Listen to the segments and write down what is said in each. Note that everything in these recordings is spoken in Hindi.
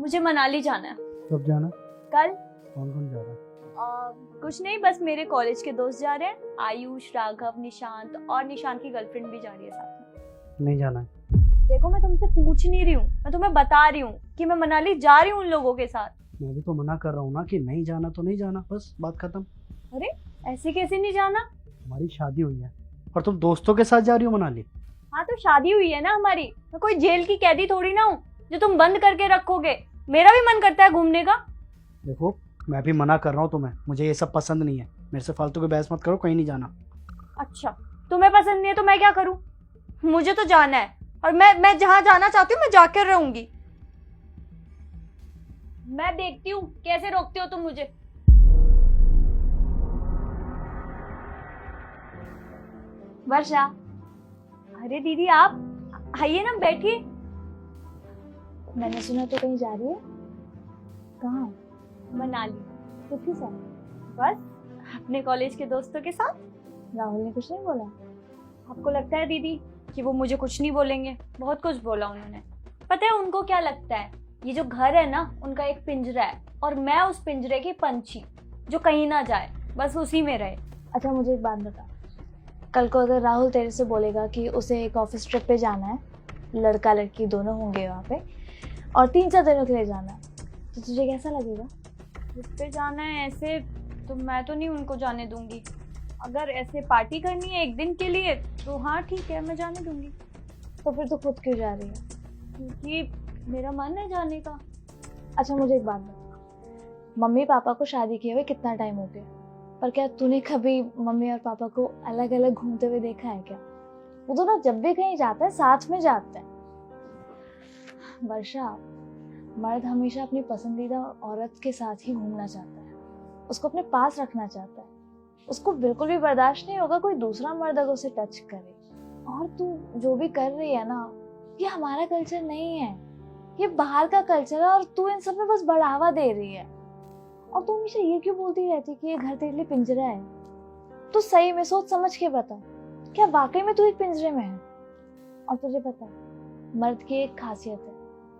मुझे मनाली जाना है। कब जाना? कल। कौन कौन जा रहा है? कुछ नहीं, बस मेरे कॉलेज के दोस्त जा रहे हैं, आयुष, राघव, निशांत, और निशांत की गर्लफ्रेंड भी जा रही है साथ में। नहीं जाना है। देखो, मैं तुमसे पूछ नहीं रही हूँ, मैं तुम्हें बता रही हूँ कि मैं मनाली जा रही हूँ उन लोगों के साथ। मैं भी तो मना कर रहा हूँ ना कि नहीं जाना तो नहीं जाना, बस बात खत्म। अरे ऐसे कैसे नहीं जाना? हमारी शादी हुई है और तुम दोस्तों के साथ जा रही हो मनाली? हाँ तो शादी हुई है ना हमारी, मैं कोई जेल की कैदी थोड़ी ना हूँ जो तुम बंद करके रखोगे। मेरा भी मन करता है घूमने का। देखो, मैं भी मना कर रहा हूँ तुम्हें, मुझे ये सब पसंद नहीं है। मेरे से फालतू की बहस मत करो, कहीं नहीं जाना। अच्छा, तुम्हें पसंद नहीं है तो मैं क्या करूँ? मुझे तो जाना है, और मैं जहाँ जाना चाहती हूँ मैं जाकर रहूंगी। मैं देखती हूँ कैसे रोकती हो तुम मुझे। वर्षा। अरे दीदी, आप आइए ना, बैठिए। मैंने सुना तो कहीं जा रही है। कहाँ? मनाली। किसके साथ? बस अपने कॉलेज के दोस्तों के साथ। राहुल ने कुछ नहीं बोला? आपको लगता है दीदी कि वो मुझे कुछ नहीं बोलेंगे? बहुत कुछ बोला उन्होंने। पता है उनको क्या लगता है? ये जो घर है ना, उनका एक पिंजरा है, और मैं उस पिंजरे की पंछी जो कहीं ना जाए, बस उसी में रहे। अच्छा, मुझे एक बात बता, कल को अगर राहुल तेरे से बोलेगा कि उसे एक ऑफिस ट्रिप पे जाना है, लड़का लड़की दोनों होंगे वहाँ पे, और 3-4 दिनों के लिए जाना है, तो तुझे कैसा लगेगा? ट्रिप पे जाना है ऐसे तो मैं तो नहीं उनको जाने दूंगी। अगर ऐसे पार्टी करनी है एक दिन के लिए तो हाँ ठीक है, मैं जाने दूंगी। तो फिर तो खुद क्यों जा रही है? क्योंकि मेरा मन है जाने का। अच्छा, मुझे एक बात बता, मम्मी पापा को शादी किए हुए कितना टाइम हो गया, पर क्या तूने कभी मम्मी और पापा को अलग अलग घूमते हुए देखा है क्या? वो तो ना जब भी कहीं जाता है साथ में जाते हैं। वर्षा, मर्द हमेशा अपनी पसंदीदा औरत के साथ ही घूमना चाहता है, उसको अपने पास रखना चाहता है। उसको बिल्कुल भी बर्दाश्त नहीं होगा कोई दूसरा मर्द अगर उसे टच करे। और तू जो भी कर रही है ना, ये हमारा कल्चर नहीं है, ये बाहर का कल्चर है, और तू इन सब में बस बढ़ावा दे रही है। और तू हमेशा ये क्यों बोलती रहती कि ये घर तेरे लिए पिंजरा है? तू सही में सोच समझ के बता, क्या वाकई में तू एक पिंजरे में है? और तुझे पता है, मर्द की एक खासियत है,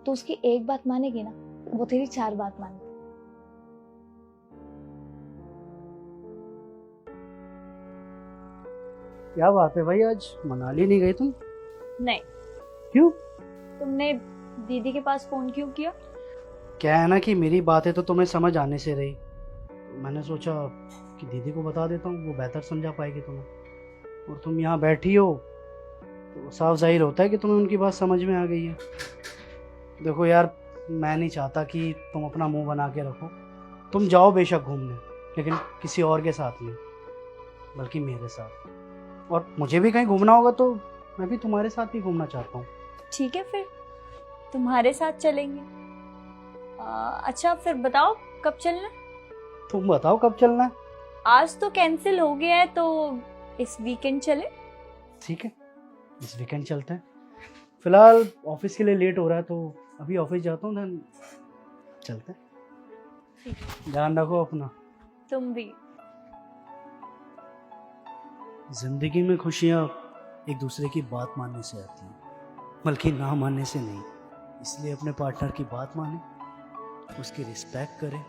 तू उसकी एक बात मानेगी ना, वो तेरी 4 बात मानेगी। क्या बात है भाई, आज मनाली नहीं गई तुम? नहीं। क्यों? तुमने दीदी के पास फोन क्यों किया? क्या है ना कि मेरी बातें तो तुम्हें समझ आने से रही, मैंने सोचा कि दीदी को बता देता हूँ, वो बेहतर समझा पाएगी तुम्हें। और तुम यहाँ बैठी हो तो साफ जाहिर होता है कि तुम्हें उनकी बात समझ में आ गई है। देखो यार, मैं नहीं चाहता कि तुम अपना मुंह बना के रखो। तुम जाओ बेशक घूमने, लेकिन किसी और के साथ नहीं, बल्कि मेरे साथ। और मुझे भी कहीं घूमना होगा तो मैं भी तुम्हारे साथ ही घूमना चाहता हूँ। ठीक है, फिर तुम्हारे साथ चलेंगे। अच्छा फिर बताओ कब चलना? तुम बताओ कब चलना है। आज तो कैंसिल हो गया है, तो इस वीकेंड चले। ठीक है, इस वीकेंड चलते हैं। फिलहाल ऑफिस के लिए लेट हो रहा है तो अभी ऑफिस जाता हूँ, देन चलते हैं। ध्यान रखो अपना। तुम भी। जिंदगी में खुशियाँ एक दूसरे की बात मानने से आती हैं, बल्कि ना मानने से नहीं। इसलिए अपने पार्टनर की बात माने, उसकी रिस्पेक्ट करें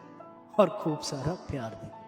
और खूब सारा प्यार दें।